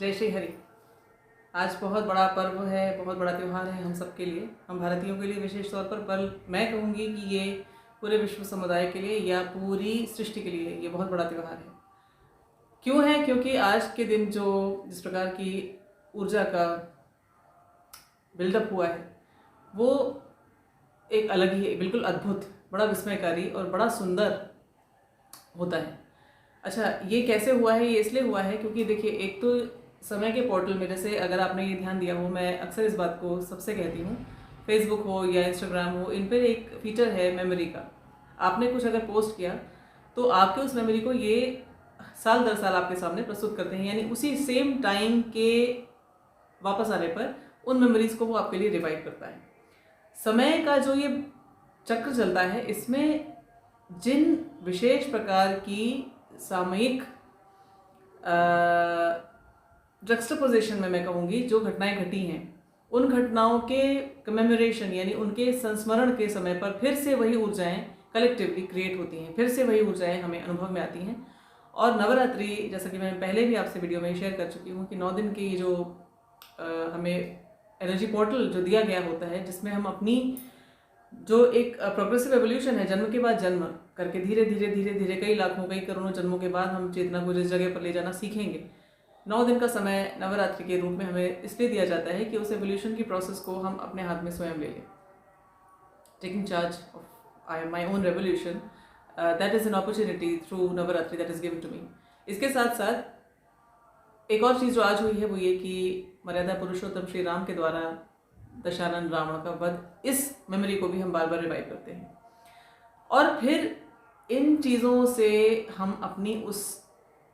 जय श्री हरि। आज बहुत बड़ा पर्व है, बहुत बड़ा त्यौहार है हम सब के लिए, हम भारतीयों के लिए विशेष तौर पर मैं कहूँगी कि ये पूरे विश्व समुदाय के लिए या पूरी सृष्टि के लिए ये बहुत बड़ा त्यौहार है। क्यों है? क्योंकि आज के दिन जिस प्रकार की ऊर्जा का बिल्डअप हुआ है वो एक अलग ही, बिल्कुल अद्भुत, बड़ा विस्मयकारी और बड़ा सुंदर होता है। अच्छा, ये कैसे हुआ है? ये इसलिए हुआ है क्योंकि देखिए, एक तो समय के पोर्टल में, जैसे अगर आपने ये ध्यान दिया हो, मैं अक्सर इस बात को सबसे कहती हूँ, फेसबुक हो या इंस्टाग्राम हो, इन पर एक फीचर है मेमोरी का। आपने कुछ अगर पोस्ट किया तो आपके उस मेमोरी को ये साल दर साल आपके सामने प्रस्तुत करते हैं, यानी उसी सेम टाइम के वापस आने पर उन मेमोरीज को वो आपके लिए रिवाइव करता है। समय का जो ये चक्र चलता है, इसमें जिन विशेष प्रकार की सामयिक जक्स्टापोजिशन में मैं कहूँगी जो घटनाएं घटी हैं, उन घटनाओं के कमेमोरेशन यानी उनके संस्मरण के समय पर फिर से वही ऊर्जाएं कलेक्टिवली क्रिएट होती हैं, फिर से वही ऊर्जाएं हमें अनुभव में आती हैं। और नवरात्रि, जैसा कि मैं पहले भी आपसे वीडियो में शेयर कर चुकी हूँ कि 9 दिन की जो हमें एनर्जी पोर्टल जो दिया गया होता है, जिसमें हम अपनी जो एक प्रोग्रेसिव एवोल्यूशन है, जन्म के बाद जन्म करके धीरे धीरे धीरे धीरे कई लाखों कई करोड़ों जन्मों के बाद हम चेतना को जिस जगह पर ले जाना सीखेंगे। 9 दिन का समय नवरात्रि के रूप में हमें इसलिए दिया जाता है कि उस एवोल्यूशन की प्रोसेस को हम अपने हाथ में स्वयं ले लें। Taking charge of my own revolution, that is an opportunity through Navratri that is given to me. इसके साथ साथ एक और चीज़ जो आज हुई है वो ये कि मर्यादा पुरुषोत्तम श्री राम के द्वारा दशानन रावण का वध, इस मेमोरी को भी हम बार बार रिवाइव करते हैं। और फिर इन चीज़ों से हम अपनी उस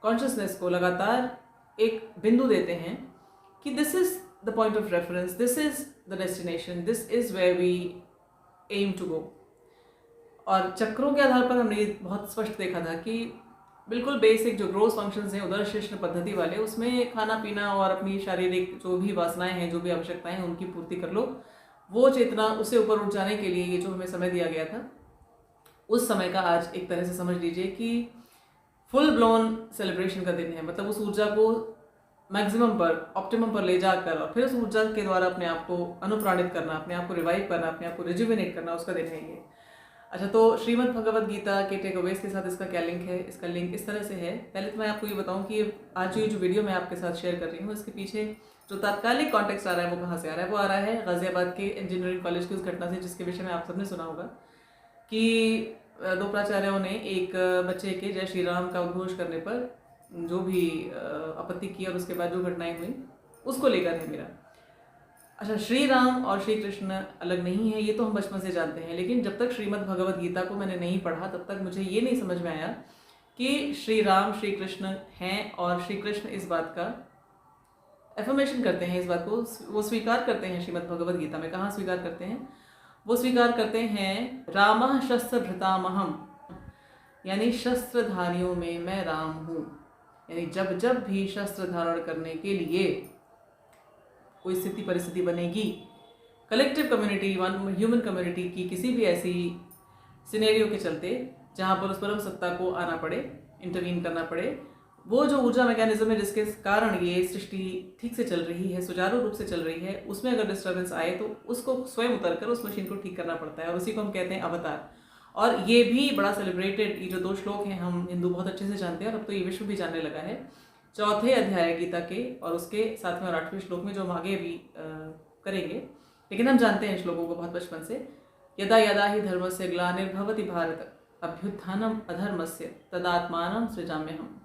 कॉन्शियसनेस को लगातार एक बिंदु देते हैं कि this is the point of reference, this is the destination, this is where we aim to go. और चक्रों के आधार पर हमने बहुत स्पष्ट देखा था कि बिल्कुल बेसिक जो ग्रोथ फंक्शंस हैं उदरशिष्ण पद्धति वाले, उसमें खाना पीना और अपनी शारीरिक जो भी वासनाएं हैं, जो भी आवश्यकताएं हैं, उनकी पूर्ति कर लो। वो चेतना उससे ऊपर उठ जाने के लिए ये जो हमें समय दिया गया था, उस समय का आज एक तरह से समझ लीजिए कि फुल ब्लोन सेलिब्रेशन का दिन है। मतलब उस ऊर्जा को मैक्सिमम पर, ऑप्टिमम पर ले जाकर और फिर उस ऊर्जा के द्वारा अपने आप को अनुप्राणित करना, अपने आप को रिवाइव करना, अपने आप को रिजुविनेट करना, उसका दिन है ये। अच्छा, तो श्रीमद् भगवद गीता के टेकअवेज के साथ इसका क्या लिंक है? इसका लिंक इस तरह से है। पहले तो मैं आपको ये बताऊं कि आज ये जो वीडियो मैं आपके साथ शेयर कर रही हूँ, इसके पीछे जो तात्कालिक कॉन्टेक्स्ट आ रहा है वो कहाँ से आ रहा है? वो आ रहा है गाजियाबाद के इंजीनियरिंग कॉलेज की उस घटना से, जिसके विषय में आप सबने सुना होगा कि 2 प्राचार्यों ने एक बच्चे के जय श्री राम का उद्घोष करने पर जो भी आपत्ति की और उसके बाद जो घटनाएं हुई उसको लेकर है मेरा। अच्छा, श्री राम और श्री कृष्ण अलग नहीं है, ये तो हम बचपन से जानते हैं, लेकिन जब तक श्रीमद् भगवद गीता को मैंने नहीं पढ़ा तब तक मुझे ये नहीं समझ में आया कि श्री राम श्री कृष्ण हैं और श्री कृष्ण इस बात का एफर्मेशन करते हैं, इस बात को वो स्वीकार करते हैं। श्रीमद् भगवद गीता में कहाँ स्वीकार करते हैं? वो स्वीकार करते हैं रामः शस्त्र भृतामहम, यानी शस्त्रधारियों में मैं राम हूँ। यानी जब जब भी शस्त्र धारण करने के लिए कोई स्थिति परिस्थिति बनेगी, कलेक्टिव कम्युनिटी, ह्यूमन कम्युनिटी की किसी भी ऐसी सिनेरियो के चलते जहाँ पर उस परम सत्ता को आना पड़े, इंटरवीन करना पड़े, वो जो ऊर्जा मैकेनिज्म है जिसके कारण ये सृष्टि ठीक से चल रही है, सुचारू रूप से चल रही है, उसमें अगर डिस्टर्बेंस आए तो उसको स्वयं उतरकर उस मशीन को ठीक करना पड़ता है, और उसी को हम कहते हैं अवतार। और ये भी बड़ा सेलिब्रेटेड, ये जो 2 श्लोक हैं हम हिंदू बहुत अच्छे से जानते हैं, और अब तो ये विश्व भी जानने लगा है। 4थे अध्याय गीता के और उसके 7वें और 8वें श्लोक में, जो हम आगे भी करेंगे, लेकिन हम जानते हैं श्लोकों को बहुत बचपन से। यदा यदा ही धर्मस्य ग्लानिर्भवति भारत अभ्युत्थानम अधर्मस्य तदात्मानं सृजाम्यहम्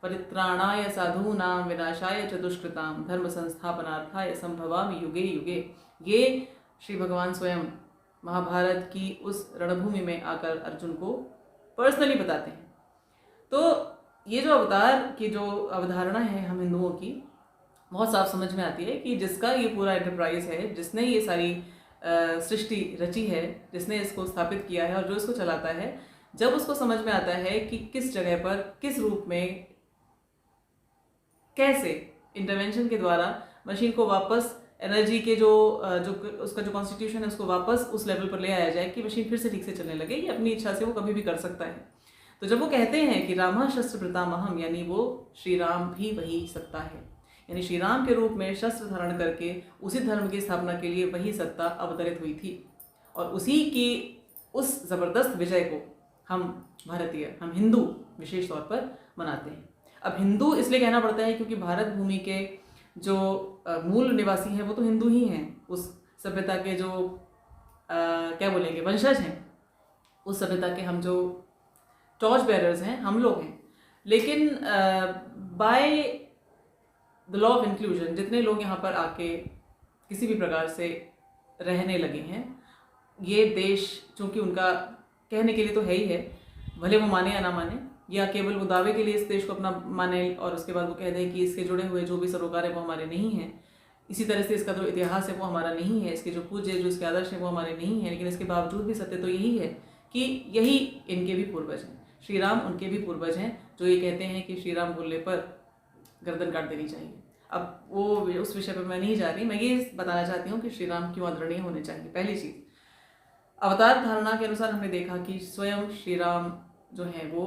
परित्राणाय साधूनां विनाशाय च दुष्कृतां धर्म संस्थापनार्थाय संभवामि युगे युगे। ये श्री भगवान स्वयं महाभारत की उस रणभूमि में आकर अर्जुन को पर्सनली बताते हैं। तो ये जो अवतार की जो अवधारणा है हम हिंदुओं की, बहुत साफ समझ में आती है कि जिसका ये पूरा एंटरप्राइज है, जिसने ये सारी सृष्टि रची है, जिसने इसको स्थापित किया है और जो इसको चलाता है, जब उसको समझ में आता है कि किस जगह पर, किस रूप में, कैसे इंटरवेंशन के द्वारा मशीन को वापस एनर्जी के जो उसका जो कॉन्स्टिट्यूशन है उसको वापस उस लेवल पर ले आया जाए कि मशीन फिर से ठीक से चलने लगे, ये अपनी इच्छा से वो कभी भी कर सकता है। तो जब वो कहते हैं कि रामः शस्त्र भृतामहम, यानी वो श्री राम भी वही सत्ता है, यानी श्री राम के रूप में शस्त्र धारण करके उसी धर्म की स्थापना के लिए वही सत्ता अवतरित हुई थी। और उसी की उस ज़बरदस्त विजय को हम भारतीय, हम हिंदू विशेष तौर पर मनाते हैं। अब हिंदू इसलिए कहना पड़ता है क्योंकि भारत भूमि के जो मूल निवासी हैं वो तो हिंदू ही हैं, उस सभ्यता के जो क्या बोलेंगे वंशज हैं, उस सभ्यता के हम जो टॉर्च बेरर्स हैं हम लोग हैं। लेकिन by the law of inclusion जितने लोग यहाँ पर आके किसी भी प्रकार से रहने लगे हैं, ये देश चूँकि उनका कहने के लिए तो है ही है, भले वो माने या ना माने, या केवल वो दावे के लिए इस देश को अपना माने और उसके बाद वो कह दें कि इसके जुड़े हुए जो भी सरोकार है वो हमारे नहीं हैं, इसी तरह से इसका जो इतिहास है वो हमारा नहीं है, इसके जो पूज्य जो इसके आदर्श हैं वो हमारे नहीं हैं। लेकिन इसके बावजूद भी सत्य तो यही है कि यही इनके भी पूर्वज हैं, श्री राम उनके भी पूर्वज हैं जो ये कहते हैं कि श्री राम बोलने पर गर्दन काट देनी चाहिए। अब वो उस विषय पर मैं नहीं जा रही, मैं ये बताना चाहती हूँ कि श्री राम क्यों आदरणीय होने चाहिए। पहली चीज़, अवतार धारणा के अनुसार हमने देखा कि स्वयं श्री राम जो हैं वो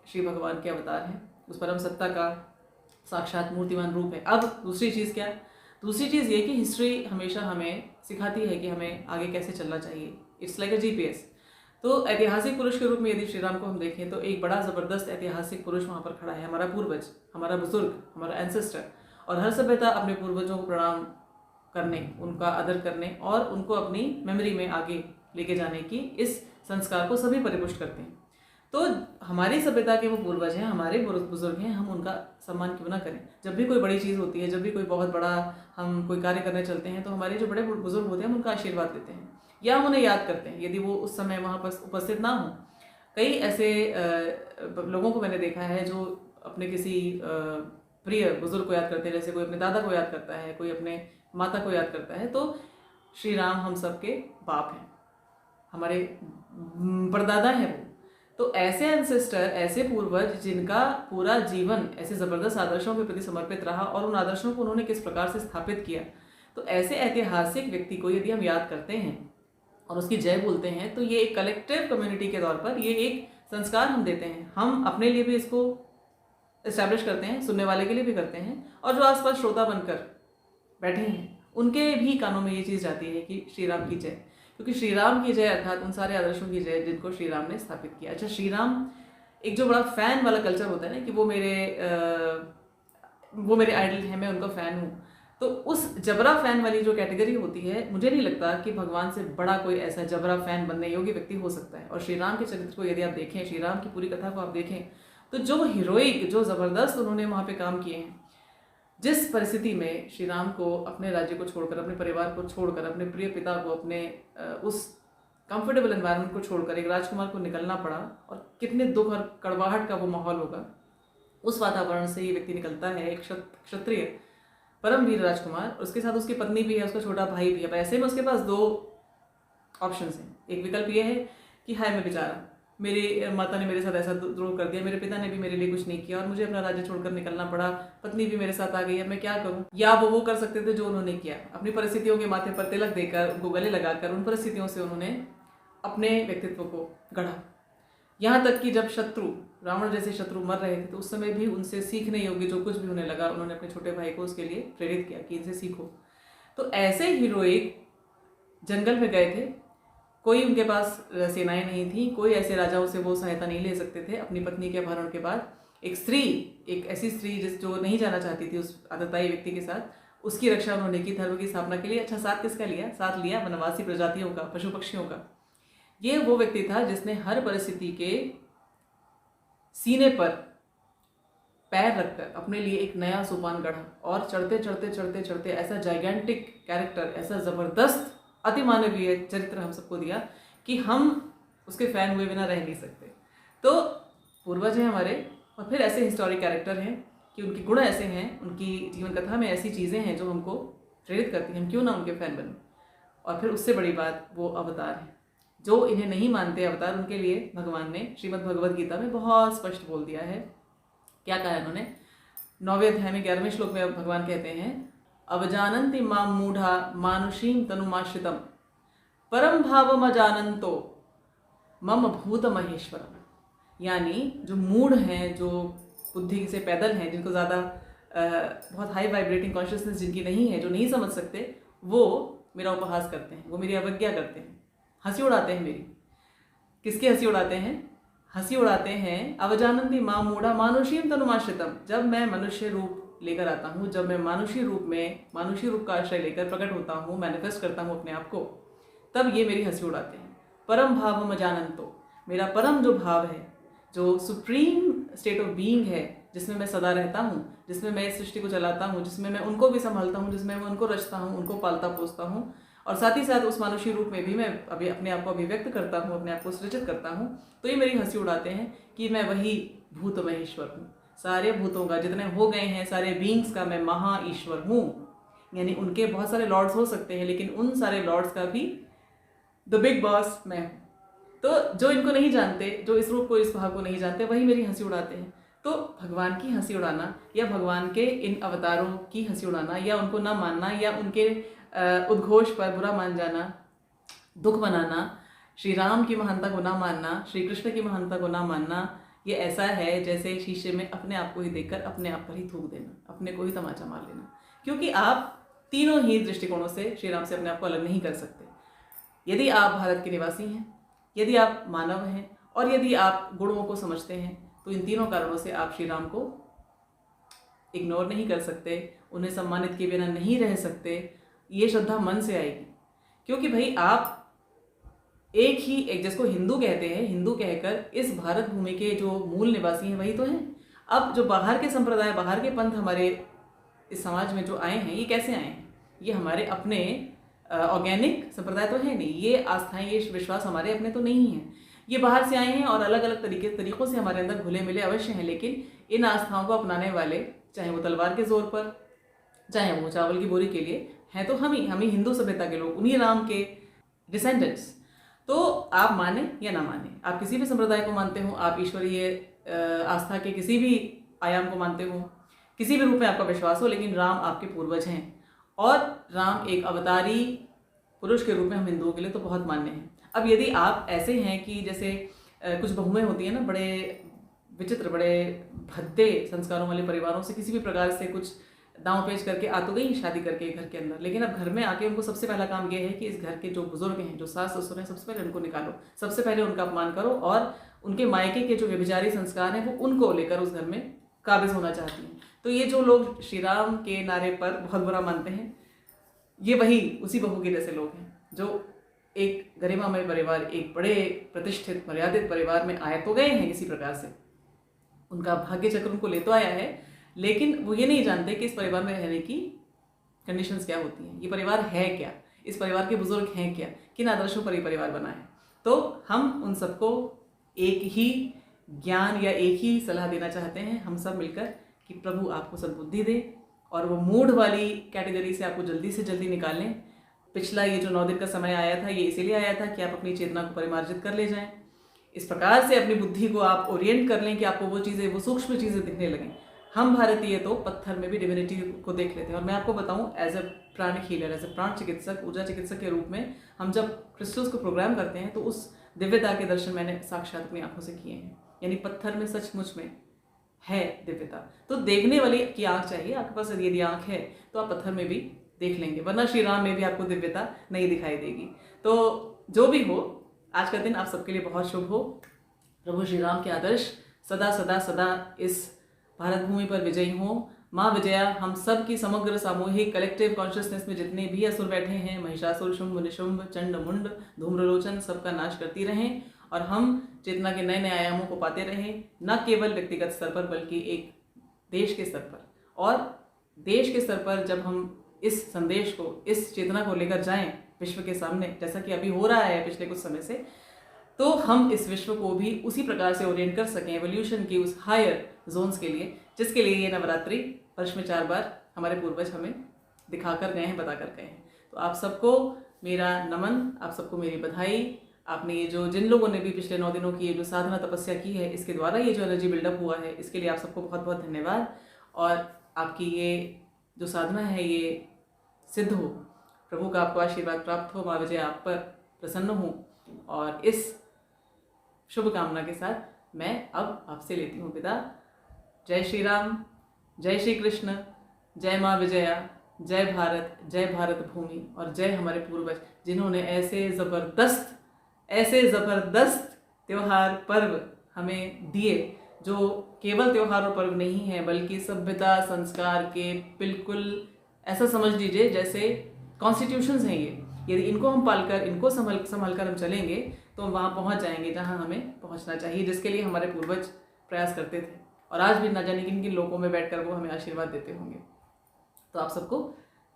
श्री भगवान के अवतार हैं, उस परम सत्ता का साक्षात मूर्तिमान रूप है। अब दूसरी चीज़ क्या? दूसरी चीज़ ये कि हिस्ट्री हमेशा हमें सिखाती है कि हमें आगे कैसे चलना चाहिए। It's like a GPS. तो ऐतिहासिक पुरुष के रूप में यदि श्री राम को हम देखें तो एक बड़ा ज़बरदस्त ऐतिहासिक पुरुष वहाँ पर खड़ा है, हमारा पूर्वज, हमारा बुजुर्ग, हमारा एंसेस्टर। और हर सभ्यता अपने पूर्वजों को प्रणाम करने, उनका आदर करने और उनको अपनी मेमोरी में आगे लेके जाने की इस संस्कार को सभी परिपुष्ट करते हैं। तो हमारी सभ्यता के वो पूर्वज हैं, हमारे बुजुर्ग हैं, हम उनका सम्मान क्यों ना करें। जब भी कोई बड़ी चीज़ होती है, जब भी कोई बहुत बड़ा हम कोई कार्य करने चलते हैं, तो हमारे जो बड़े बुजुर्ग होते हैं हम उनका आशीर्वाद लेते हैं या हम उन्हें याद करते हैं यदि वो उस समय वहाँ पर उपस्थित ना हो। कई ऐसे लोगों को मैंने देखा है जो अपने किसी प्रिय बुजुर्ग को याद करते हैं, जैसे कोई अपने दादा को याद करता है, कोई अपने माता को याद करता है। तो श्री राम हम सबके बाप हैं, हमारे परदादा हैं वो। तो ऐसे एंसेस्टर, ऐसे पूर्वज जिनका पूरा जीवन ऐसे ज़बरदस्त आदर्शों के प्रति समर्पित रहा और उन आदर्शों को उन्होंने किस प्रकार से स्थापित किया, तो ऐसे ऐतिहासिक व्यक्ति को यदि हम याद करते हैं और उसकी जय बोलते हैं तो ये एक कलेक्टिव कम्युनिटी के तौर पर ये एक संस्कार हम देते हैं। हम अपने लिए भी इसको इस्टेब्लिश करते हैं, सुनने वाले के लिए भी करते हैं, और जो आसपास श्रोता बनकर बैठे हैं उनके भी कानों में ये चीज़ जाती है कि श्री राम की जय, क्योंकि श्री राम की जय अर्थात उन सारे आदर्शों की जय जिनको श्री राम ने स्थापित किया। अच्छा, श्री राम एक जो बड़ा फ़ैन वाला कल्चर होता है ना कि वो मेरे आइडल हैं, मैं उनका फ़ैन हूँ, तो उस जबरा फ़ैन वाली जो कैटेगरी होती है, मुझे नहीं लगता कि भगवान से बड़ा कोई ऐसा जबरा फ़ैन बनने योग्य व्यक्ति हो सकता है। और श्री राम के चरित्र को यदि आप देखें, श्री राम की पूरी कथा को आप देखें, तो जो हीरोइक, जो ज़बरदस्त उन्होंने वहाँ पे काम किए हैं, जिस परिस्थिति में श्री राम को अपने राज्य को छोड़कर, अपने परिवार को छोड़कर, अपने प्रिय पिता को, अपने उस कंफर्टेबल एनवायरनमेंट को छोड़कर एक राजकुमार को निकलना पड़ा, और कितने दुख और कड़वाहट का वो माहौल होगा, उस वातावरण से ये व्यक्ति निकलता है, एक क्षत्रिय परमवीर राजकुमार। उसके साथ उसकी पत्नी भी है, उसका छोटा भाई भी है। ऐसे में उसके पास दो ऑप्शंस हैं। एक विकल्प ये है कि हाय मैं बेचारा, मेरी माता ने मेरे साथ ऐसा द्रोह कर दिया, मेरे पिता ने भी मेरे लिए कुछ नहीं किया और मुझे अपना राज्य छोड़कर निकलना पड़ा, पत्नी भी मेरे साथ आ गई, अब मैं क्या करूं। या वो कर सकते थे जो उन्होंने किया, अपनी परिस्थितियों के माथे पर तिलक देकर, उनको गले लगाकर, उन परिस्थितियों से उन्होंने अपने व्यक्तित्व को गढ़ा। यहाँ तक कि जब शत्रु, रावण जैसे शत्रु मर रहे थे, तो उस समय भी उनसे सीखने योग्य जो कुछ भी उन्हें लगा, उन्होंने अपने छोटे भाई को उसके लिए प्रेरित किया कि इनसे सीखो। तो ऐसे हीरोइक जंगल में गए थे, कोई उनके पास सेनाएं नहीं थी, कोई ऐसे राजाओं से वो सहायता नहीं ले सकते थे। अपनी पत्नी के अपहरण के बाद एक स्त्री, एक ऐसी स्त्री जो नहीं जाना चाहती थी उस आतताई व्यक्ति के साथ, उसकी रक्षा उन्होंने की धर्म की स्थापना के लिए। अच्छा, साथ किसका लिया? साथ लिया वनवासी प्रजातियों का, पशु पक्षियों का। ये वो व्यक्ति था जिसने हर परिस्थिति के सीने पर पैर रखकर अपने लिए एक नया सोपान गढ़ा, और चढ़ते चढ़ते चढ़ते चढ़ते ऐसा जाइगेंटिक कैरेक्टर, ऐसा ज़बरदस्त अतिमानवीय चरित्र हम सबको दिया कि हम उसके फ़ैन हुए बिना रह नहीं सकते। तो पूर्वज हैं हमारे, और फिर ऐसे हिस्टोरिक कैरेक्टर हैं कि उनके गुण ऐसे हैं, उनकी जीवन कथा में ऐसी चीज़ें हैं जो हमको प्रेरित करती हैं, हम क्यों ना उनके फ़ैन बने। और फिर उससे बड़ी बात, वो अवतार हैं। जो इन्हें नहीं मानते अवतार, उनके लिए भगवान ने श्रीमद् भगवद गीता में बहुत स्पष्ट बोल दिया है। क्या कहा है उन्होंने? 9वें अध्याय में 11वें श्लोक में भगवान कहते हैं, अवजानन्ति मां मूढ़ा मानुषीं तनुमाश्रितम परम भावम अजानन्तो मम भूत महेश्वरम। यानी जो मूढ़ हैं, जो बुद्धि से पैदल हैं, जिनको ज़्यादा बहुत हाई वाइब्रेटिंग कॉन्शियसनेस जिनकी नहीं है, जो नहीं समझ सकते, वो मेरा उपहास करते हैं, वो मेरी अवज्ञा करते हैं, हंसी उड़ाते हैं मेरी। किसकी हंसी उड़ाते हैं? हंसी उड़ाते हैं अवजानंदी मां मूढ़ा मानुषीम तनुमाश्रितम। जब मैं मनुष्य रूप लेकर आता हूँ, जब मैं मानुषी रूप में मानुषी रूप का आश्रय लेकर प्रकट होता हूँ, मैनिफेस्ट करता हूँ अपने आप को, तब ये मेरी हंसी उड़ाते हैं। परम भाव अजानंतो, मेरा परम जो भाव है, जो सुप्रीम स्टेट ऑफ बीइंग है, जिसमें मैं सदा रहता हूँ, जिसमें मैं इस सृष्टि को चलाता हूँ, जिसमें मैं उनको भी संभालता हूँ, जिसमें मैं उनको रचता हूँ, उनको पालता पोसता हूँ, और साथ ही साथ उस मानुषी रूप में भी मैं अभी अपने आप को अभिव्यक्त करता हूँ, अपने आप को सृजित करता हूँ, तो ये मेरी हंसी उड़ाते हैं कि मैं वही भूत महेश्वर हूँ। सारे भूतों का, जितने हो गए हैं सारे बीइंग्स का, मैं महा ईश्वर हूँ। यानी उनके बहुत सारे लॉर्ड्स हो सकते हैं, लेकिन उन सारे लॉर्ड्स का भी द बिग बॉस मैं हूँ। तो जो इनको नहीं जानते, जो इस रूप को, इस भाव को नहीं जानते, वही मेरी हंसी उड़ाते हैं। तो भगवान की हंसी उड़ाना, या भगवान के इन अवतारों की हंसी उड़ाना, या उनको ना मानना, या उनके उद्घोष पर बुरा मान जाना, दुख मनाना, श्री राम की महानता को ना मानना, श्री कृष्ण की महानता को ना मानना, ये ऐसा है जैसे शीशे में अपने आप को ही देखकर अपने आप पर ही थूक देना, अपने को ही तमाचा मार लेना। क्योंकि आप तीनों ही दृष्टिकोणों से श्री राम से अपने आप को अलग नहीं कर सकते। यदि आप भारत के निवासी हैं, यदि आप मानव हैं, और यदि आप गुणों को समझते हैं, तो इन तीनों कारणों से आप श्री राम को इग्नोर नहीं कर सकते, उन्हें सम्मानित किए बिना नहीं रह सकते। ये श्रद्धा मन से आएगी, क्योंकि भाई आप एक जिसको हिंदू कहते हैं, हिंदू कहकर इस भारत भूमि के जो मूल निवासी हैं वही तो हैं। अब जो बाहर के संप्रदाय, बाहर के पंथ हमारे इस समाज में जो आए हैं, ये कैसे आए हैं? ये हमारे अपने ऑर्गेनिक संप्रदाय तो है नहीं, ये आस्थाएं, ये विश्वास हमारे अपने तो नहीं हैं। ये बाहर से आए हैं और अलग अलग तरीकों से हमारे अंदर घुले मिले अवश्य हैं, लेकिन इन आस्थाओं को अपनाने वाले, चाहे वो तलवार के जोर पर, चाहे वो चावल की बोरी के लिए, हैं तो हम ही हिंदू सभ्यता के लोग, उन्हीं राम के डिसेंडेंट्स। तो आप माने या ना माने, आप किसी भी संप्रदाय को मानते हो, आप ईश्वरीय आस्था के किसी भी आयाम को मानते हो, किसी भी रूप में आपका विश्वास हो, लेकिन राम आपके पूर्वज हैं, और राम एक अवतारी पुरुष के रूप में हम हिंदुओं के लिए तो बहुत मान्य हैं। अब यदि आप ऐसे हैं कि जैसे कुछ बहुएं होती हैं ना, बड़े विचित्र, बड़े भद्दे संस्कारों वाले परिवारों से किसी भी प्रकार से कुछ दांव पेच करके आ तो गई शादी करके घर के अंदर, लेकिन अब घर में आके उनको सबसे पहला काम यह है कि इस घर के जो बुजुर्ग हैं, जो सास ससुर हैं, सबसे पहले उनको निकालो, सबसे पहले उनका अपमान करो, और उनके मायके के जो व्यभिचारी संस्कार हैं वो उनको लेकर उस घर में काबिज होना चाहती हैं। तो ये जो लोग श्री राम के नारे पर बहुत बुरा मानते हैं, ये वही उसी बहू के जैसे लोग हैं, जो एक गरिमामय परिवार, एक बड़े प्रतिष्ठित मर्यादित परिवार में आए तो गए हैं किसी प्रकार से, उनका भाग्य चक्र उनको ले तो आया है, लेकिन वो ये नहीं जानते कि इस परिवार में रहने की कंडीशंस क्या होती हैं, ये परिवार है क्या, इस परिवार के बुजुर्ग हैं क्या, किन आदर्शों पर ये परिवार बना है। तो हम उन सबको एक ही ज्ञान या एक ही सलाह देना चाहते हैं, हम सब मिलकर, कि प्रभु आपको सद्बुद्धि दे, और वो मूढ़ वाली कैटेगरी से आपको जल्दी से जल्दी निकालें। पिछला ये जो 9 दिन का समय आया था, ये इसीलिए आया था कि आप अपनी चेतना को परिमार्जित कर ले जाएं, इस प्रकार से अपनी बुद्धि को आप ओरिएंट कर लें कि आपको वो चीज़ें, वो सूक्ष्म चीज़ें दिखने लगें। हम भारतीय तो पत्थर में भी डिविनिटी को देख लेते हैं, और मैं आपको बताऊं, एज ए प्राण हीलर, एज ए प्राण चिकित्सक, ऊर्जा चिकित्सक के रूप में हम जब क्रिस्टल्स को प्रोग्राम करते हैं, तो उस दिव्यता के दर्शन मैंने साक्षात अपनी आंखों से किए हैं। यानी पत्थर में सचमुच में है दिव्यता। तो देखने वाली की आंख चाहिए, आपके पास यदि आंख है तो आप पत्थर में भी देख लेंगे, वरना श्री राम में भी आपको दिव्यता नहीं दिखाई देगी। तो जो भी हो, आज का दिन आप सबके लिए बहुत शुभ हो। प्रभु श्री राम के आदर्श सदा सदा सदा इस भारत भूमि पर विजयी हो। माँ विजया हम सब की समग्र सामूहिक कलेक्टिव कॉन्शियसनेस में जितने भी असुर बैठे हैं, महिषासुर, शुंभ निशुंभ, चंड मुंड, धूम्रलोचन, सबका नाश करती रहें, और हम चेतना के नए नए आयामों को पाते रहें, न केवल व्यक्तिगत स्तर पर बल्कि एक देश के स्तर पर। और देश के स्तर पर जब हम इस संदेश को, इस चेतना को लेकर जाएं विश्व के सामने, जैसा कि अभी हो रहा है पिछले कुछ समय से, तो हम इस विश्व को भी उसी प्रकार से ओरिएंट कर सकें एवोल्यूशन की उस हायर जोन्स के लिए, जिसके लिए ये नवरात्रि वर्ष में 4 बार हमारे पूर्वज हमें दिखा कर गए हैं, बता कर गए हैं। तो आप सबको मेरा नमन, आप सबको मेरी बधाई। आपने ये जो, जिन लोगों ने भी पिछले 9 दिनों की ये जो साधना तपस्या की है, इसके द्वारा ये जो एनर्जी बिल्डअप हुआ है, इसके लिए आप सबको बहुत बहुत धन्यवाद। और आपकी ये जो साधना है ये सिद्ध हो, प्रभु का आपको आशीर्वाद प्राप्त हो, माँ विजय आप पर प्रसन्न हो। और इस शुभ कामना के साथ मैं अब आपसे लेती हूँ विदा। जय श्री राम, जय श्री कृष्ण, जय माँ विजया, जय भारत भूमि और जय हमारे पूर्वज, जिन्होंने ऐसे ज़बरदस्त त्यौहार पर्व हमें दिए, जो केवल त्यौहार और पर्व नहीं है बल्कि सभ्यता संस्कार के बिल्कुल ऐसा समझ लीजिए जैसे कॉन्स्टिट्यूशंस हैं ये। यदि इनको हम पालकर, इनको संभाल कर हम चलेंगे तो हम वहाँ पहुँच जाएंगे जहाँ हमें पहुँचना चाहिए, जिसके लिए हमारे पूर्वज प्रयास करते थे और आज भी ना जाने किन किन लोगों में बैठकर वो हमें आशीर्वाद देते होंगे। तो आप सबको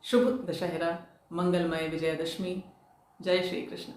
शुभ दशहरा, मंगलमय विजयदशमी। जय श्री कृष्ण।